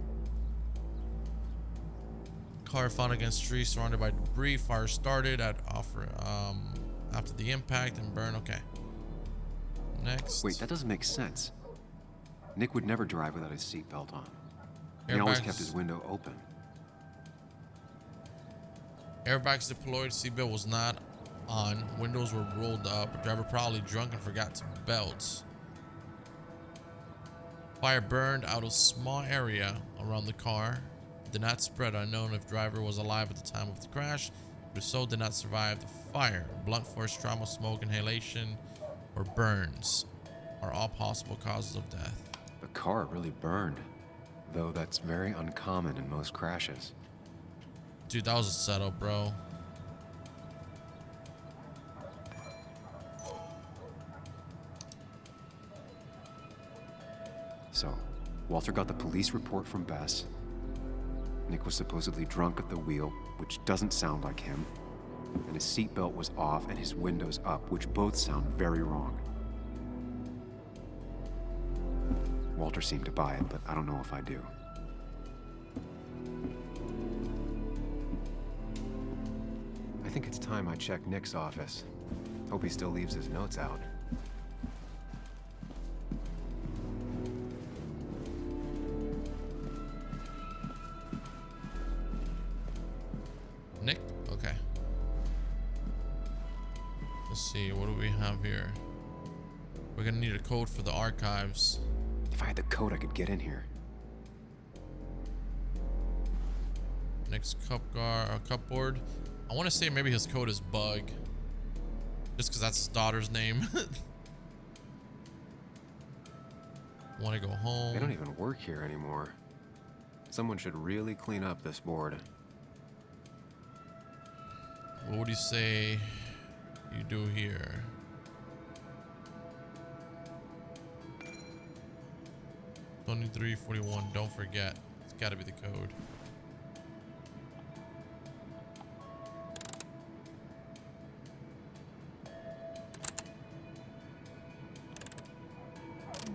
Car found against trees surrounded by debris. Fire started after the impact and burn. Okay. Next. Wait, that doesn't make sense. Nick would never drive without his seatbelt on. He always kept his window open. Airbags deployed. Seatbelt was not on. Windows were rolled up. Driver probably drunk and forgot to belt. Fire burned out a small area around the car. Did not spread. Unknown if driver was alive at the time of the crash. If so, did not survive the fire. Blunt force trauma, smoke inhalation, or burns are all possible causes of death. The car really burned, though that's very uncommon in most crashes. Dude, that was a setup, bro. So, Walter got the police report from Bess. Nick was supposedly drunk at the wheel, which doesn't sound like him. And his seatbelt was off and his windows up, which both sound very wrong. Walter seemed to buy it, but I don't know if I do. I think it's time I check Nick's office. Hope he still leaves his notes out. Nick? Okay. Let's see, what do we have here? We're gonna need a code for the archives. If I had the code, I could get in here. Nick's cupboard. I want to say maybe his code is Bug. Just because that's his daughter's name. Want to go home. They don't even work here anymore. Someone should really clean up this board. What would you say? you do here. $23.41. Don't forget, it's got to be the code.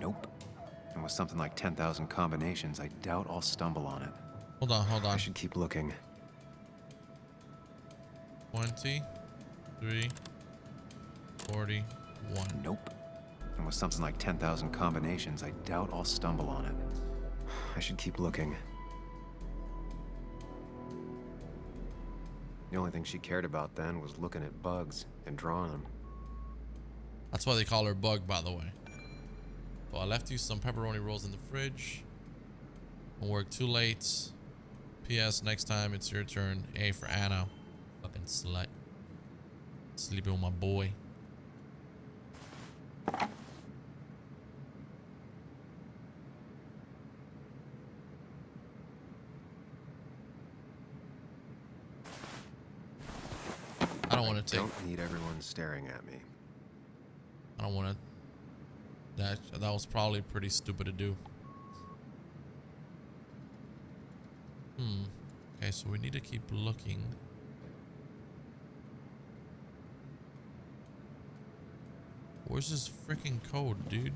Nope. And with something like 10,000 combinations, I doubt I'll stumble on it. Hold on, hold on. I should keep looking. 23, 41. Nope. And with something like 10,000 combinations, I doubt I'll stumble on it. I should keep looking. The only thing she cared about then was looking at bugs and drawing them. That's why they call her Bug, by the way. So I left you some pepperoni rolls in the fridge. I worked too late. P.S. Next time it's your turn. A for Anna. Fucking slut. Sleeping with my boy. I don't want to take. Don't need everyone staring at me. I don't want to. That was probably pretty stupid to do. Okay, so we need to keep looking. Where's this freaking code, dude?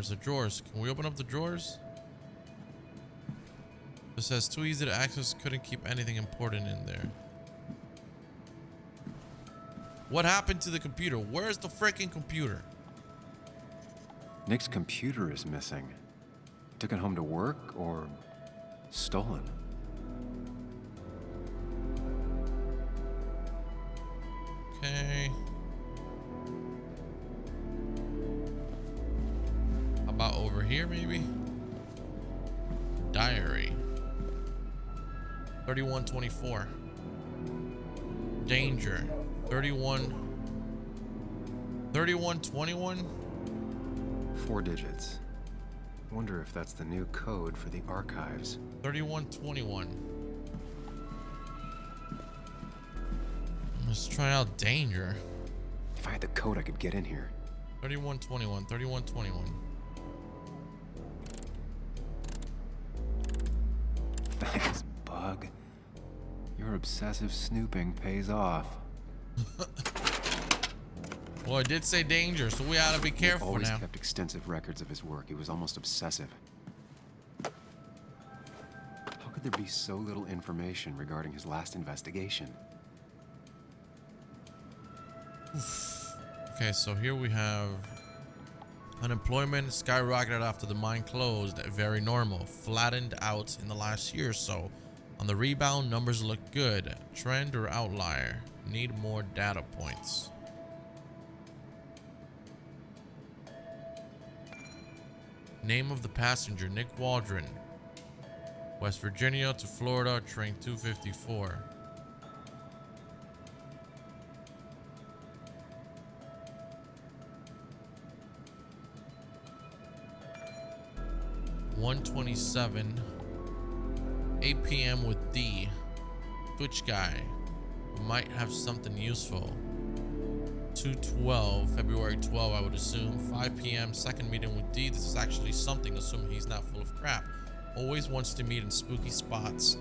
The drawers. Can we open up the drawers? It says too easy to access, couldn't keep anything important in there. What happened to the computer? Where's the freaking computer? Nick's computer is missing. Took it home to work or stolen? Okay. How about over here, maybe? Diary. 3124. Danger. 3121. 4 digits. Wonder if that's the new code for the archives. 3121. Let's try out danger. If I had the code, I could get in here. 3121. 3121. Thanks, Bug. Your obsessive snooping pays off. Well, I did say danger, so we ought to be careful He always now. kept extensive records of his work. He was almost obsessive. How could there be so little information regarding his last investigation? Okay, so here we have unemployment skyrocketed after the mine closed. Very normal. Flattened out in the last year or so. On the rebound, numbers look good. Trend or outlier? Need more data points. Name of the passenger, Nick Waldron. West Virginia to Florida, train 254. $127. 8 p.m. with D. Twitch guy. Might have something useful. 2/12, February 12, I would assume. 5 p.m. second meeting with D. This is actually something, assuming he's not full of crap. Always wants to meet in spooky spots.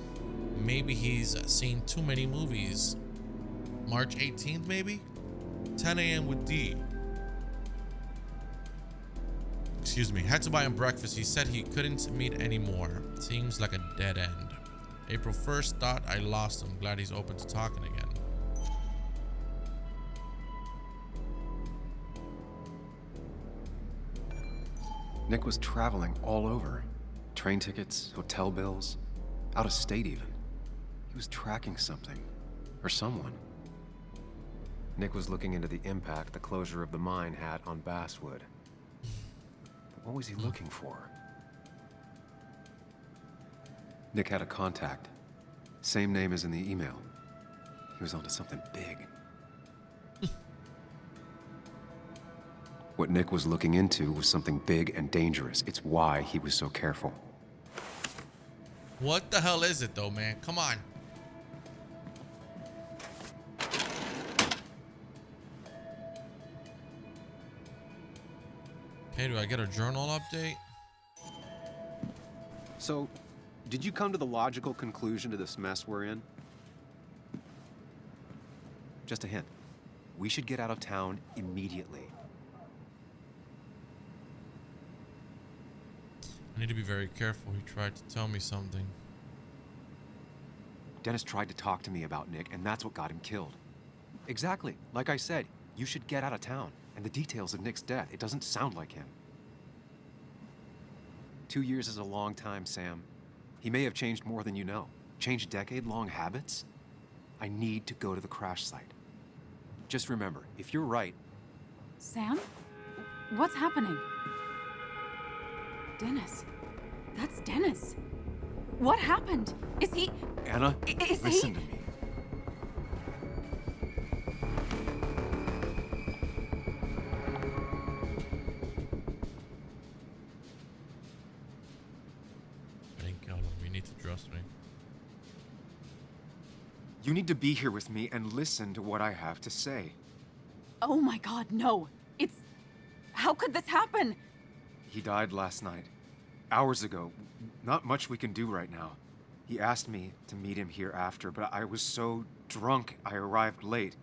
Maybe he's seen too many movies. March 18th, maybe? 10 a.m. with D. Excuse me. Had to buy him breakfast. He said he couldn't meet anymore. Seems like a dead end. April 1st, thought I lost him. Glad he's open to talking again. Nick was traveling all over. Train tickets, hotel bills, out of state even. He was tracking something, or someone. Nick was looking into the impact the closure of the mine had on Basswood. But what was he looking for? Nick had a contact. Same name as in the email. He was onto something big. What Nick was looking into was something big and dangerous. It's why he was so careful. What the hell is it though, man? Come on. Okay, do I get a journal update? So, did you come to the logical conclusion to this mess we're in? Just a hint. We should get out of town immediately. I need to be very careful. He tried to tell me something. Dennis tried to talk to me about Nick, and that's what got him killed. Exactly. Like I said, you should get out of town. And the details of Nick's death, it doesn't sound like him. 2 years is a long time, Sam. He may have changed more than you know. Changed decade-long habits? I need to go to the crash site. Just remember, if you're right... Sam? What's happening? Dennis. That's Dennis. What happened? Is he... Anna, is listen he... to me. I didn't kill him. You need to trust me. You need to be here with me and listen to what I have to say. Oh my God, no. It's... How could this happen? He died last night. Hours ago. Not much we can do right now. He asked me to meet him here after, but I was so drunk I arrived late.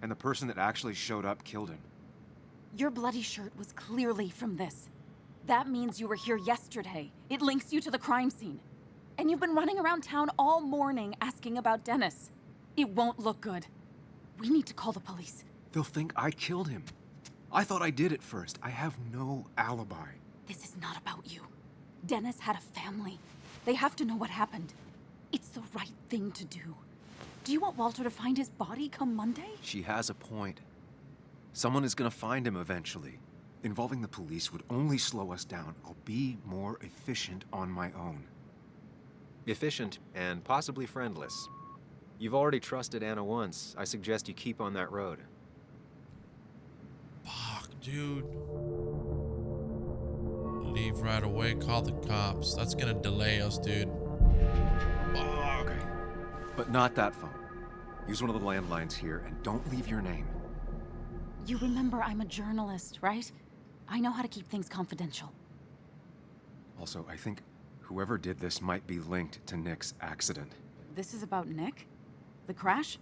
And the person that actually showed up killed him. Your bloody shirt was clearly from this. That means you were here yesterday. It links you to the crime scene. And you've been running around town all morning asking about Dennis. It won't look good. We need to call the police. They'll think I killed him. I thought I did at first. I have no alibi. This is not about you. Dennis had a family. They have to know what happened. It's the right thing to do. Do you want Walter to find his body come Monday? She has a point. Someone is gonna find him eventually. Involving the police would only slow us down. I'll be more efficient on my own. Efficient and possibly friendless. You've already trusted Anna once. I suggest you keep on that road. Fuck, dude. Leave right away. Call the cops. That's gonna delay us, dude. Fuck. Okay. But not that phone. Use one of the landlines here and don't leave your name. You remember I'm a journalist, right? I know how to keep things confidential. Also, I think whoever did this might be linked to Nick's accident. This is about Nick? The crash?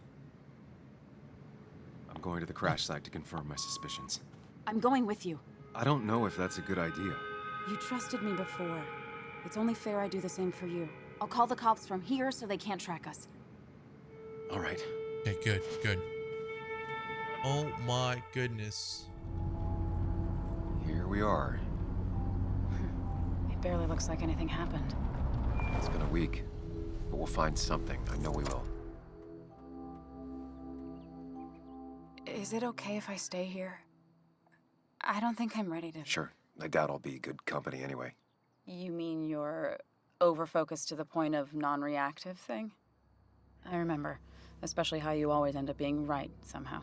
I'm going to the crash site to confirm my suspicions. I'm going with you. I don't know if that's a good idea. You trusted me before. It's only fair I do the same for you. I'll call the cops from here so they can't track us. All right. Okay, good, good. Oh my goodness. Here we are. It barely looks like anything happened. It's been a week, but we'll find something. I know we will. Is it okay if I stay here? I don't think I'm ready to... Sure. I doubt I'll be good company anyway. You mean you're over-focused to the point of non-reactive thing? I remember, especially how you always end up being right somehow.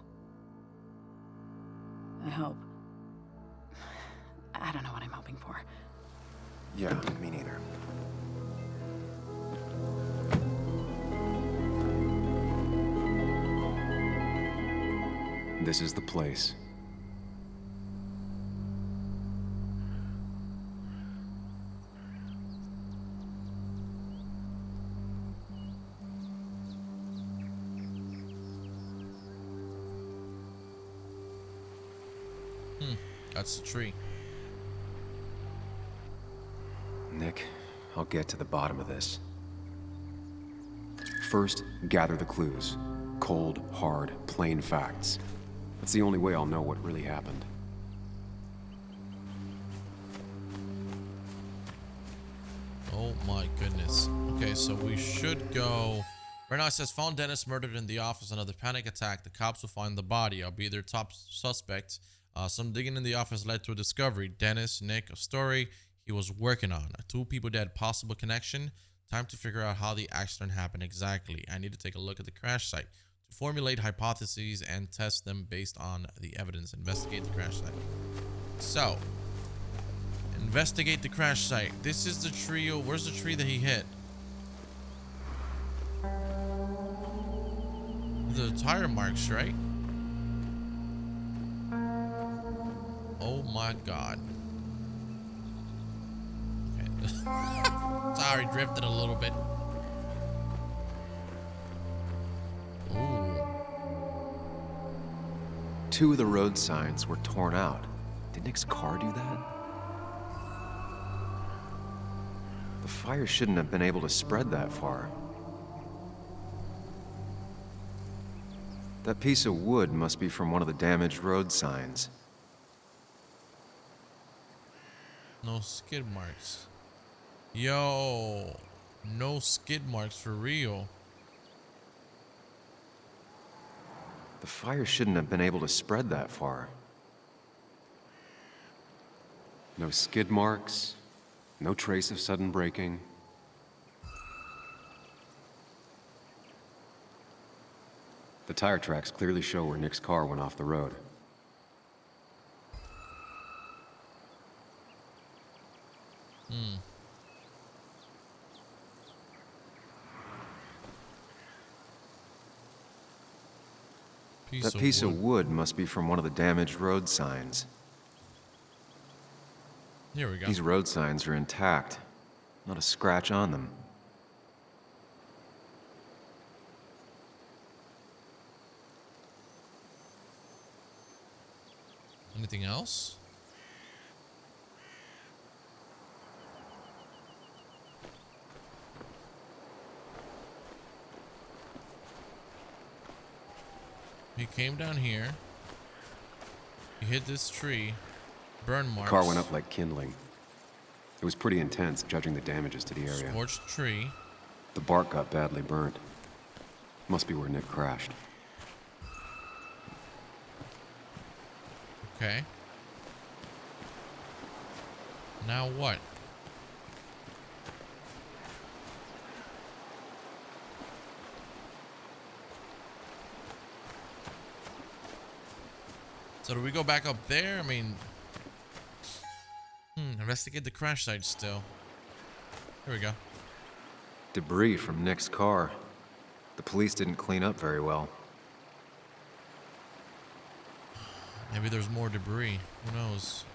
I hope. I don't know what I'm hoping for. Yeah, me neither. This is the place. That's the tree. Nick, I'll get to the bottom of this. First, gather the clues. Cold, hard, plain facts. That's the only way I'll know what really happened. Oh my goodness. Okay, so we should go... Right now it says, found Dennis murdered in the office. Another panic attack. The cops will find the body. I'll be their top suspect. Some digging in the office led to a discovery. Dennis, Nick, a story he was working on. 2 people dead, possible connection. Time to figure out how the accident happened exactly. I need to take a look at the crash site to formulate hypotheses and test them based on the evidence. Investigate the crash site. So, investigate the crash site. This is the trio. Where's the tree that he hit? The tire marks, right? Oh my god. Okay. Sorry, drifted a little bit. Ooh. 2 of the road signs were torn out. Did Nick's car do that? The fire shouldn't have been able to spread that far. That piece of wood must be from one of the damaged road signs. No skid marks. Yo, no skid marks for real. The fire shouldn't have been able to spread that far. No skid marks, no trace of sudden braking. The tire tracks clearly show where Nick's car went off the road. That piece of wood must be from one of the damaged road signs. Here we go. These road signs are intact. Not a scratch on them. Anything else? He came down here. He hit this tree. Burn marks. The car went up like kindling. It was pretty intense, judging the damages to the area. Scorched tree. The bark got badly burnt. Must be where Nick crashed. Okay. Now what? So do we go back up there? I mean, investigate the crash site still. Here we go. Debris from Nick's car. The police didn't clean up very well. Maybe there's more debris. Who knows?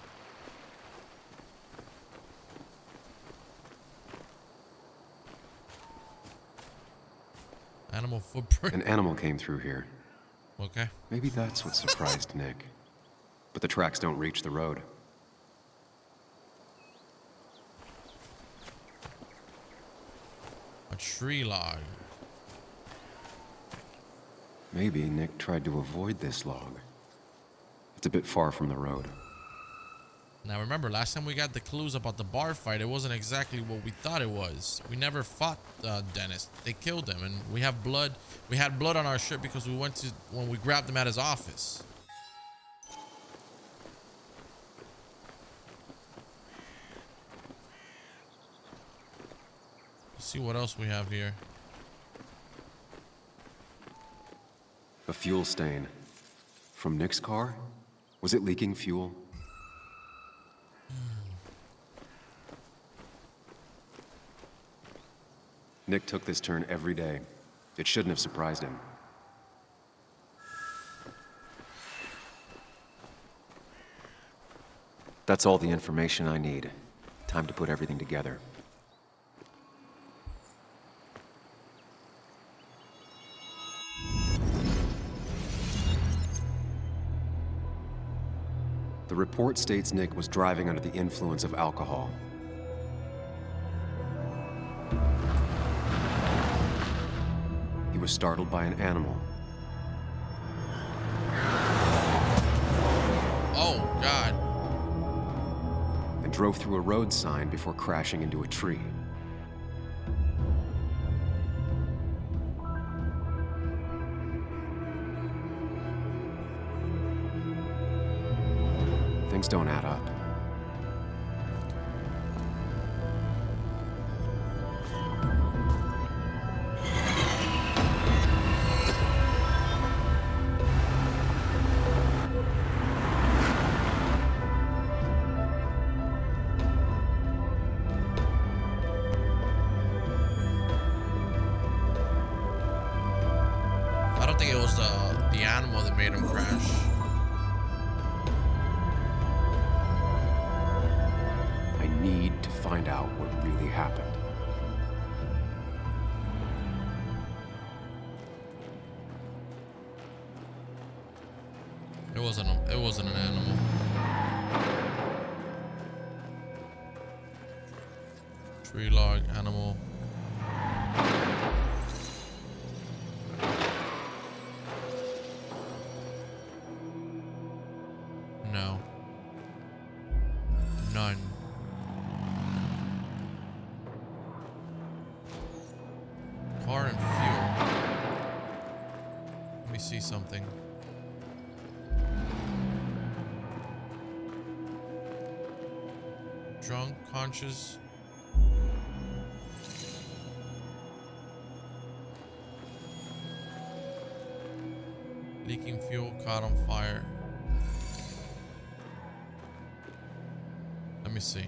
Animal footprint. An animal came through here. Okay. Maybe that's what surprised Nick. But the tracks don't reach the road. A tree log. Maybe Nick tried to avoid this log. It's a bit far from the road. Now remember, last time we got the clues about the bar fight, it wasn't exactly what we thought it was. We never fought Dennis. They killed him, and we have blood. We had blood on our shirt because we went to when we grabbed him at his office. Let's see what else we have here. A fuel stain. From Nick's car? Was it leaking fuel? Nick took this turn every day. It shouldn't have surprised him. That's all the information I need. Time to put everything together. The report states Nick was driving under the influence of alcohol. He was startled by an animal. Oh, God. And drove through a road sign before crashing into a tree. Things don't add up. don't think it was the animal that made him crash. I need to find out what really happened. It wasn't an animal. Tree log animal. No. None. Car and fuel. Let me see something. Drunk, conscious. Leaking fuel, caught on fire. Let me see.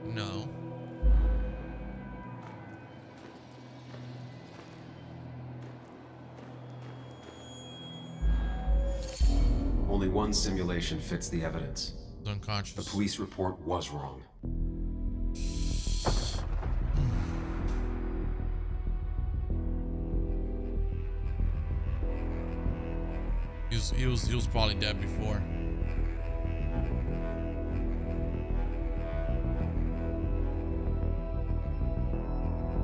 No. Only one simulation fits the evidence. Unconscious. The police report was wrong. He was probably dead before.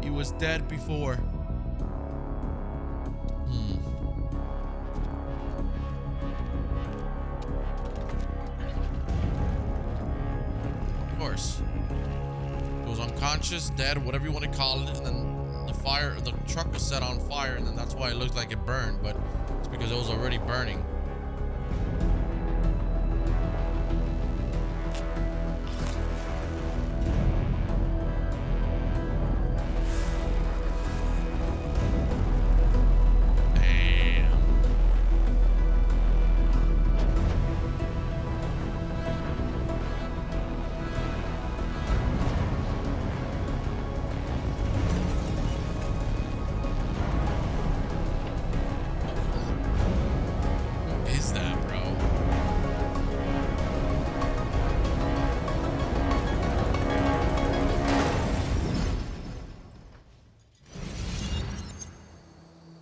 He was dead before. Of course. He was unconscious, dead, whatever you want to call it, and then the truck was set on fire, and then that's why it looked like it burned, but it's because it was already burning.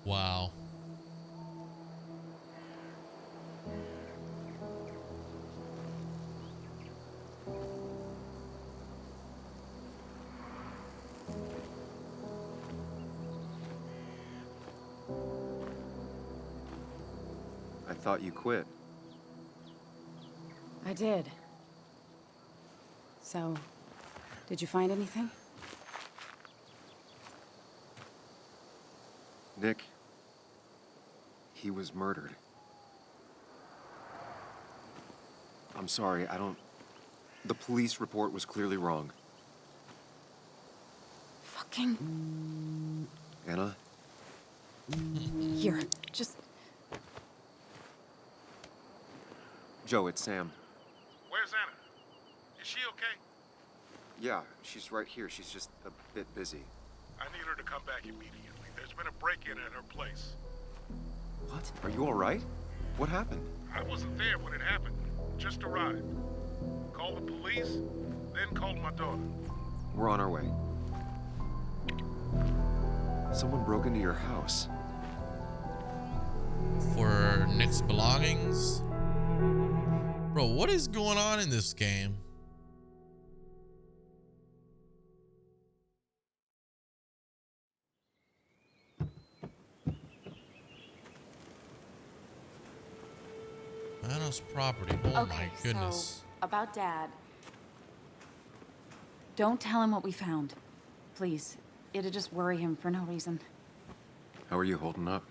Wow. I thought you quit. I did. So, did you find anything? Nick, he was murdered. I'm sorry, the police report was clearly wrong. Fucking... Anna? Here, just... Joe, it's Sam. Where's Anna? Is she okay? Yeah, she's right here. She's just a bit busy. I need her to come back immediately. There's been a break-in at her place. What? Are you all right? What happened? I wasn't there when it happened. Just arrived. Called the police, then called my daughter. We're on our way. Someone broke into your house. For Nick's belongings? Bro, what is going on in this game? Anna's property. Oh my goodness. So, about Dad. Don't tell him what we found. Please. It'd just worry him for no reason. How are you holding up?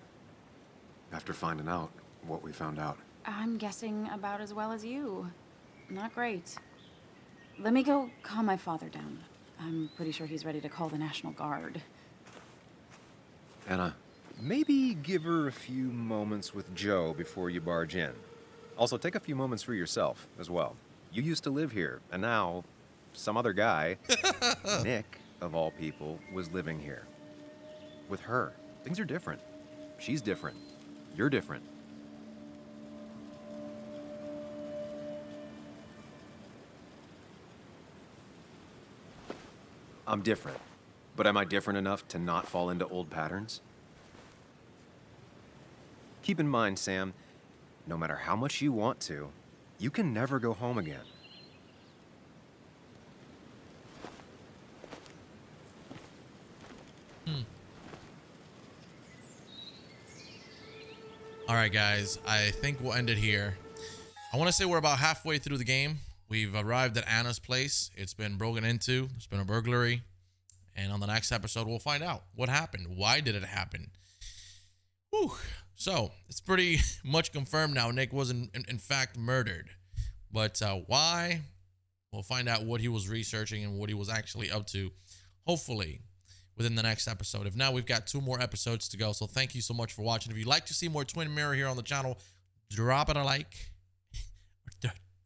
After finding out what we found out. I'm guessing about as well as you. Not great. Let me go calm my father down. I'm pretty sure he's ready to call the National Guard. Anna, maybe give her a few moments with Joe before you barge in. Also, take a few moments for yourself as well. You used to live here, and now some other guy, Nick, of all people, was living here. With her, things are different. She's different. You're different. I'm different. But am I different enough to not fall into old patterns? Keep in mind, Sam, no matter how much you want to, you can never go home again. All right, guys, I think we'll end it here. I want to say we're about halfway through the game. We've arrived at Anna's place. It's been broken into. There's been a burglary. And on the next episode, we'll find out what happened. Why did it happen? Whew. So it's pretty much confirmed now. Nick was in fact murdered. But why? We'll find out what he was researching and what he was actually up to. Hopefully within the next episode. If not, we've got 2 more episodes to go. So thank you so much for watching. If you'd like to see more Twin Mirror here on the channel, drop it a like.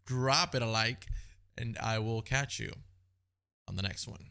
Drop it a like. And I will catch you on the next one.